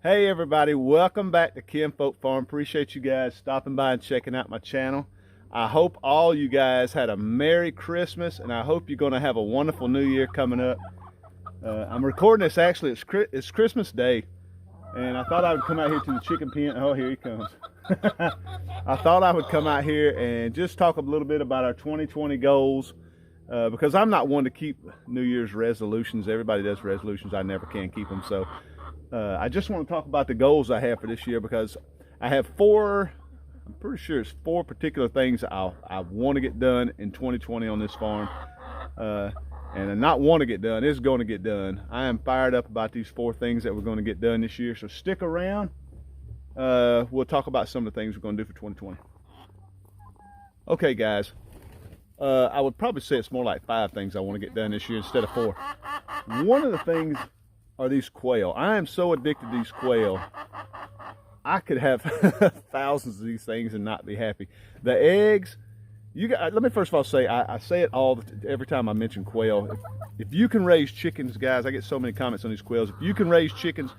Hey everybody, welcome back to Kinfolk Farm. Appreciate you guys stopping by and checking out my channel. I hope all you guys had a Merry Christmas, and I hope you're going to have a wonderful New Year coming up. I'm recording this actually, it's Christmas Day, and I thought I would come out here to the chicken pen. Oh, here he comes. I thought I would come out here and just talk a little bit about our 2020 goals, because I'm not one to keep New Year's resolutions. Everybody does resolutions. I never can keep them. So I just want to talk about the goals I have for this year, because I have I'm pretty sure it's four particular things I want to get done in 2020 on this farm. And not want to get done, is going to get done. I am fired up about these four things that we're going to get done this year. So stick around. We'll talk about some of the things we're going to do for 2020. Okay, guys. I would probably say it's more like 5 things I want to get done this year instead of 4. One of the things are these quail. I am so addicted to these quail. I could have thousands of these things and not be happy. The eggs, let me first of all say, I say it every time I mention quail. If you can raise chickens, guys, I get so many comments on these quails. If you can raise chickens,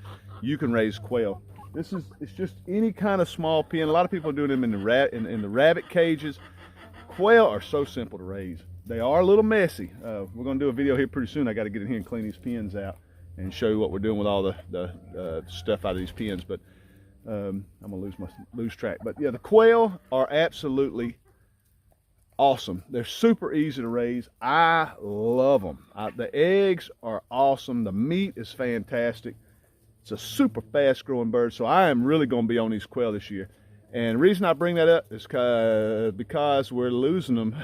you can raise quail. It's just any kind of small pen. A lot of people are doing them in the rabbit cages. Quail are so simple to raise. They are a little messy. We're going to do a video here pretty soon. I got to get in here and clean these pens out and show you what we're doing with all the stuff out of these pens. But I'm gonna lose track. But yeah, the quail are absolutely awesome. They're super easy to raise. I love them. The eggs are awesome. The meat is fantastic. It's a super fast growing bird. So I am really going to be on these quail this year. And the reason I bring that up is because we're losing them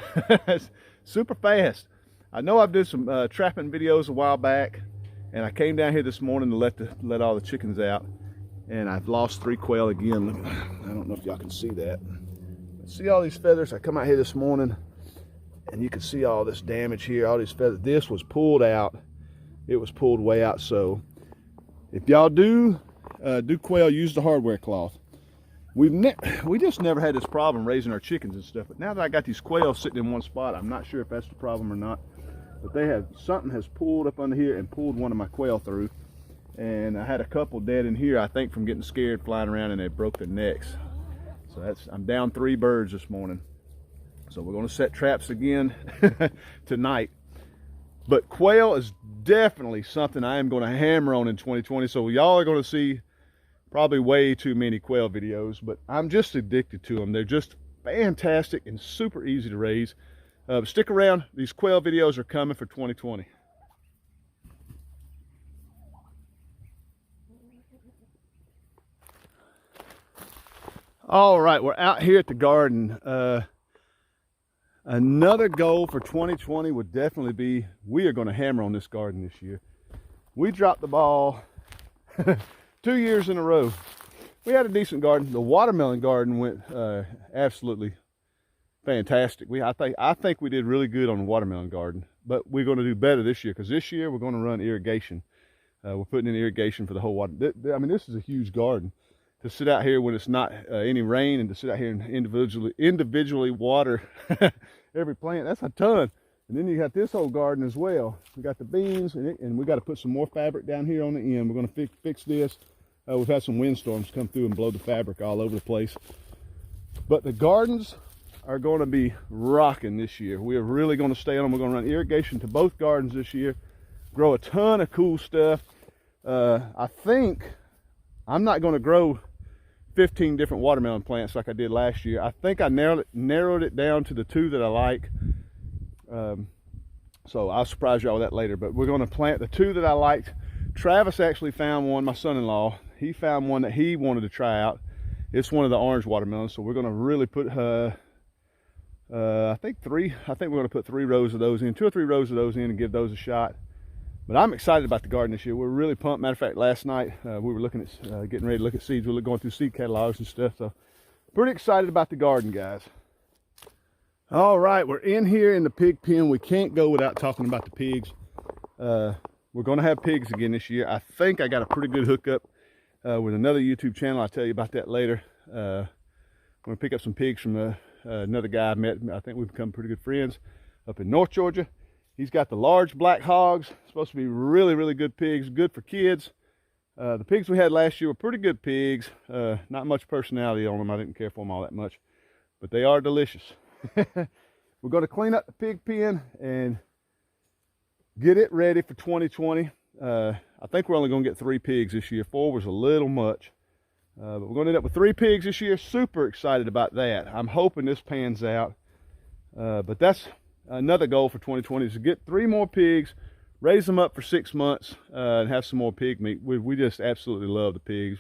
super fast. I know I've did some trapping videos a while back, and I came down here this morning to let all the chickens out, and I've lost 3 quail again. I don't know if y'all can see that. See all these feathers? I come out here this morning, and you can see all this damage here, all these feathers. This was pulled out. It was pulled way out. So if y'all do quail, use the hardware cloth. We just never had this problem raising our chickens and stuff. But now that I got these quail sitting in one spot, I'm not sure if that's the problem or not. But something has pulled up under here and pulled one of my quail through. And I had a couple dead in here, I think, from getting scared flying around, and they broke their necks. So I'm down 3 birds this morning. So we're going to set traps again tonight. But quail is definitely something I am going to hammer on in 2020. So y'all are going to see probably way too many quail videos, but I'm just addicted to them. They're just fantastic and super easy to raise. Stick around. These quail videos are coming for 2020. All right, we're out here at the garden. Another goal for 2020 would definitely be, we are going to hammer on this garden this year. We dropped the ball 2 years in a row. We had a decent garden. The watermelon garden went absolutely fantastic. I think we did really good on the watermelon garden, but we're going to do better this year, because this year we're going to run irrigation. We're putting in irrigation for the whole water. I mean, this is a huge garden. To sit out here when it's not any rain, and to sit out here and individually water every plant, that's a ton. And then you got this whole garden as well. We got the beans, and we got to put some more fabric down here on the end. We're going to fix this. We've had some windstorms come through and blow the fabric all over the place. But the gardens are going to be rocking this year. We are really going to stay on them. We're going to run irrigation to both gardens this year. Grow a ton of cool stuff. I think I'm not going to grow 15 different watermelon plants like I did last year. I think I narrowed it down to the 2 that I like. So I'll surprise y'all with that later. But we're going to plant the 2 that I liked. Travis actually found one, my son-in-law. He found one that he wanted to try out. It's one of the orange watermelons. So we're going to really put, I think we're going to put 3 rows of those in, 2 or 3 rows of those in, and give those a shot. But I'm excited about the garden this year. We're really pumped. Matter of fact, last night we were looking at, getting ready to look at seeds. We were going through seed catalogs and stuff. So pretty excited about the garden, guys. All right, we're in here in the pig pen. We can't go without talking about the pigs. We're going to have pigs again this year. I think I got a pretty good hookup with another YouTube channel. I'll tell you about that later. I'm going to pick up some pigs from another guy I met. I think we've become pretty good friends up in North Georgia. He's got the large black hogs. Supposed to be really, really good pigs. Good for kids. The pigs we had last year were pretty good pigs. Not much personality on them. I didn't care for them all that much, but they are delicious. We're going to clean up the pig pen and get it ready for 2020. I think we're only going to get 3 pigs this year. 4 was a little much. But we're going to end up with 3 pigs this year. Super excited about that. I'm hoping this pans out. But that's another goal for 2020 is to get 3 more pigs, raise them up for 6 months, and have some more pig meat. We just absolutely love the pigs.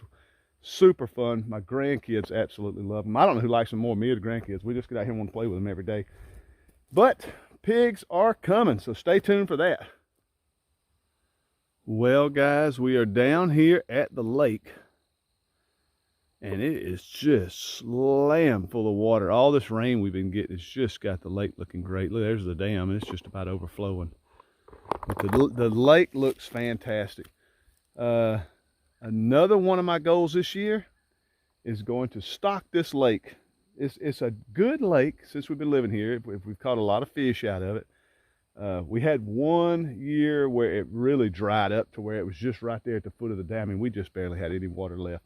Super fun. My grandkids absolutely love them. I don't know who likes them more, me or the grandkids. We just get out here and want to play with them every day. But pigs are coming, so stay tuned for that. Well, guys, we are down here at the lake, and it is just slam full of water. All this rain we've been getting has just got the lake looking great. Look, there's the dam, and it's just about overflowing. But the lake looks fantastic. Another one of my goals this year is going to stock this lake. It's a good lake since we've been living here. We've caught a lot of fish out of it. We had one year where it really dried up to where it was just right there at the foot of the dam, and we just barely had any water left.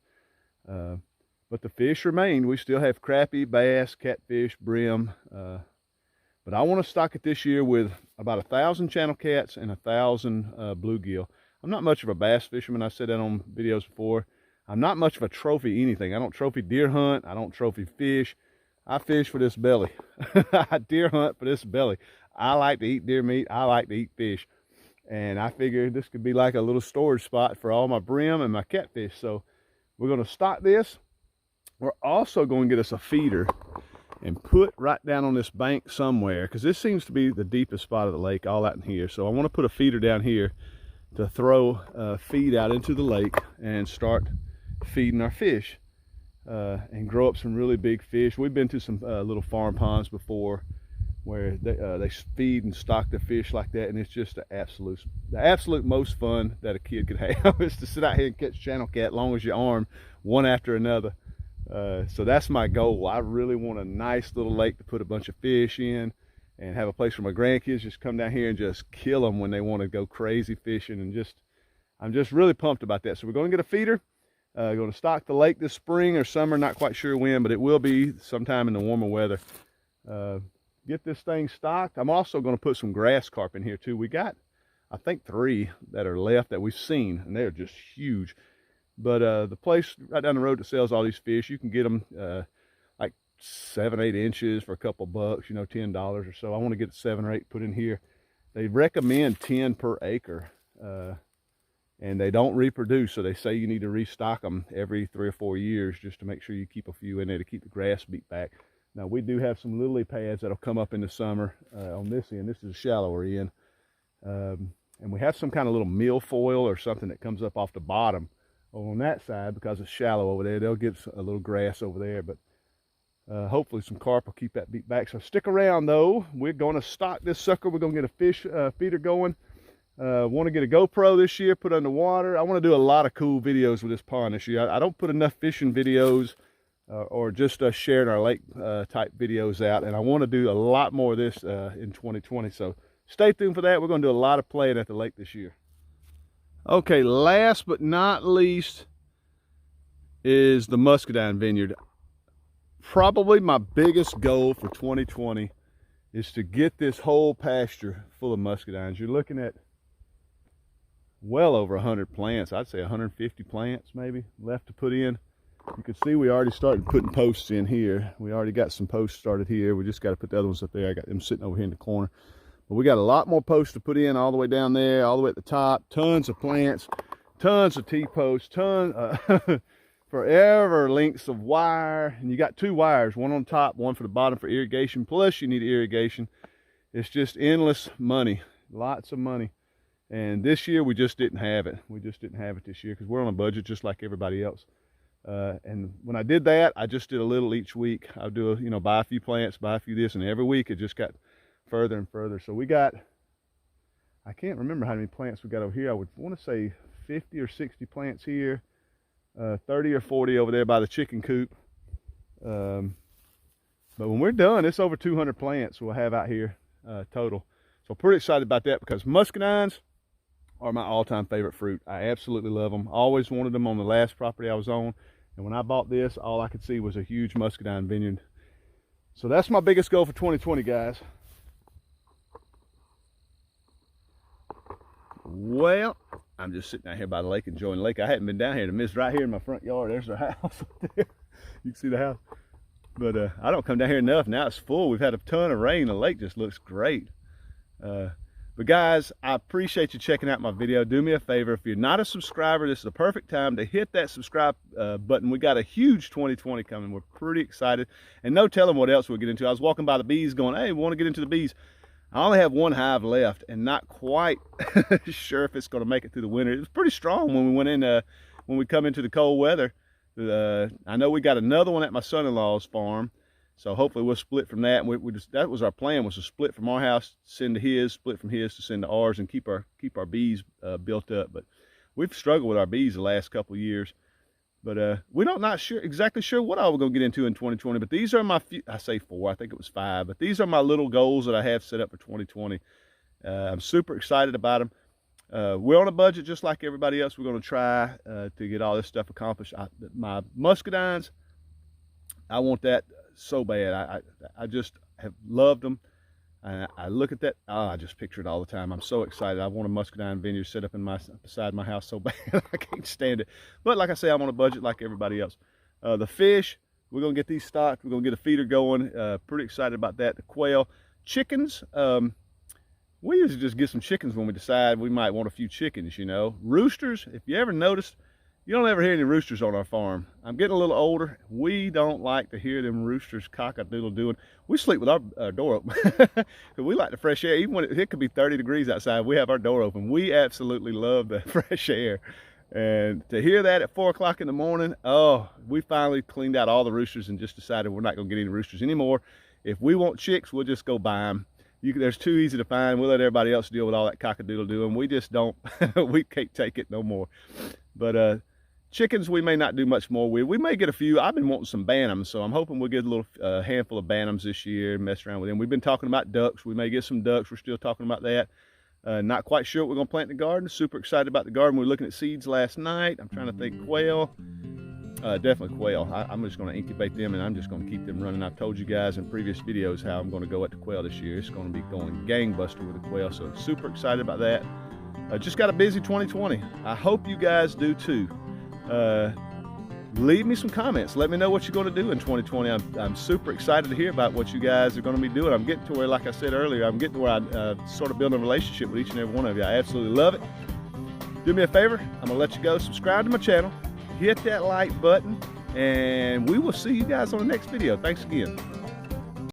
But the fish remained. We still have crappie, bass, catfish, brim. But I want to stock it this year with about 1,000 channel cats and 1,000 bluegill. I'm not much of a bass fisherman. I said that on videos before. I'm not much of a trophy anything. I don't trophy deer hunt. I don't trophy fish. I fish for this belly. I deer hunt for this belly. I like to eat deer meat. I like to eat fish. And I figured this could be like a little storage spot for all my brim and my catfish. So we're going to stock this. We're also going to get us a feeder and put right down on this bank somewhere, because this seems to be the deepest spot of the lake, all out in here. So I want to put a feeder down here to throw feed out into the lake and start feeding our fish and grow up some really big fish. We've been to some little farm ponds before where they feed and stock their fish like that, and it's just the absolute most fun that a kid could have is to sit out here and catch channel cat long as your arm, one after another. So that's my goal. I really want a nice little lake to put a bunch of fish in and have a place for my grandkids just come down here and just kill them when they want to go crazy fishing. And I'm just really pumped about that. So we're going to get a feeder. Going to stock the lake this spring or summer, not quite sure when, but it will be sometime in the warmer weather. Get this thing stocked. I'm also going to put some grass carp in here too. We got, I think, 3 that are left that we've seen, and they're just huge. But the place right down the road that sells all these fish, you can get them like 7-8 inches for a couple bucks, you know, $10 or so. I want to get 7 or 8 put in here. They recommend 10 per acre, and they don't reproduce, so they say you need to restock them every 3 or 4 years just to make sure you keep a few in there to keep the grass beat back. Now, we do have some lily pads that'll come up in the summer on this end. This is a shallower end. And we have some kind of little milfoil or something that comes up off the bottom on that side because it's shallow over there. They'll get a little grass over there, but hopefully some carp will keep that beat back. So stick around though. We're going to stock this sucker. We're going to get a fish feeder going. Want to get a GoPro this year, put underwater. I want to do a lot of cool videos with this pond this year. I don't put enough fishing videos or just sharing our lake type videos out, and I want to do a lot more of this in 2020. So stay tuned for that. We're going to do a lot of playing at the lake this year. Okay, last but not least is the muscadine vineyard. Probably my biggest goal for 2020 is to get this whole pasture full of muscadines. You're looking at well over 100 plants. I'd say 150 plants maybe left to put in. You can see we already started putting posts in here. We already got some posts started here. We just got to put the other ones up there. I got them sitting over here in the corner. But we got a lot more posts to put in all the way down there, all the way at the top. Tons of plants, tons of T-posts, forever lengths of wire. And you got 2 wires, one on top, one for the bottom for irrigation. Plus you need irrigation. It's just endless money, lots of money. And this year we just didn't have it. We just didn't have it this year because we're on a budget just like everybody else. And when I did that, I just did a little each week. I'll do buy a few plants, buy a few this, and every week it just got further and further. So we got, I can't remember how many plants we got over here. I would want to say 50 or 60 plants here, 30 or 40 over there by the chicken coop. But when we're done, it's over 200 plants we'll have out here total. So pretty excited about that because muscadines, are my all-time favorite fruit. I absolutely love them. Always wanted them on the last property I was on. And when I bought this, all I could see was a huge muscadine vineyard. So that's my biggest goal for 2020, guys. Well, I'm just sitting out here by the lake enjoying the lake. I hadn't been down here to miss right here in my front yard. There's our house up there. You can see the house. But I don't come down here enough. Now it's full. We've had a ton of rain. The lake just looks great. But guys, I appreciate you checking out my video. Do me a favor, if you're not a subscriber, this is the perfect time to hit that subscribe button. We got a huge 2020 coming. We're pretty excited. And no telling what else we'll get into. I was walking by the bees going, hey, we want to get into the bees. I only have one hive left and not quite sure if it's going to make it through the winter. It was pretty strong when we went in, when we come into the cold weather. I know we got another one at my son-in-law's farm. So hopefully we'll split from that. And that was our plan, was to split from our house, send to his, split from his to send to ours, and keep our bees built up. But we've struggled with our bees the last couple of years. But we don't exactly sure what all we're going to get into in 2020. But these are my I say 4, I think it was 5. But these are my little goals that I have set up for 2020. I'm super excited about them. We're on a budget just like everybody else. We're going to try to get all this stuff accomplished. My muscadines, I want that so bad. I just have loved them. I look at that, I just picture it all the time. I'm so excited. I want a muscadine vineyard set up beside my house so bad. I can't stand it. But like I say, I'm on a budget like everybody else. The fish, we're gonna get these stocked. We're gonna get a feeder going. Pretty excited about that. The quail, chickens, we usually just get some chickens when we decide we might want a few chickens, you know. Roosters, if you ever noticed, you don't ever hear any roosters on our farm. I'm getting a little older. We don't like to hear them roosters cock-a-doodle doing. We sleep with our door open. We like the fresh air. Even when it could be 30 degrees outside, we have our door open. We absolutely love the fresh air. And to hear that at 4 o'clock in the morning, oh, we finally cleaned out all the roosters and just decided we're not gonna get any roosters anymore. If we want chicks, we'll just go buy them. There's too easy to find. We'll let everybody else deal with all that cock-a-doodle doing. We just don't, we can't take it no more. But chickens, we may not do much more with. We may get a few. I've been wanting some bantams, so I'm hoping we'll get a little handful of bantams this year and mess around with them. We've been talking about ducks. We may get some ducks. We're still talking about that. Not quite sure what we're going to plant in the garden. Super excited about the garden. We were looking at seeds last night. I'm trying to think. Quail. Definitely quail. I'm just going to incubate them, and I'm just going to keep them running. I've told you guys in previous videos how I'm going to go at the quail this year. It's going to be going gangbuster with the quail, so super excited about that. Just got a busy 2020. I hope you guys do too. Leave me some comments. Let me know what you're going to do in 2020. I'm super excited to hear about what you guys are going to be doing. I'm getting to where, like I said earlier, I'm getting to where I sort of build a relationship with each and every one of you. I absolutely love it. Do me a favor. I'm going to let you go. Subscribe to my channel. Hit that like button. And we will see you guys on the next video. Thanks again.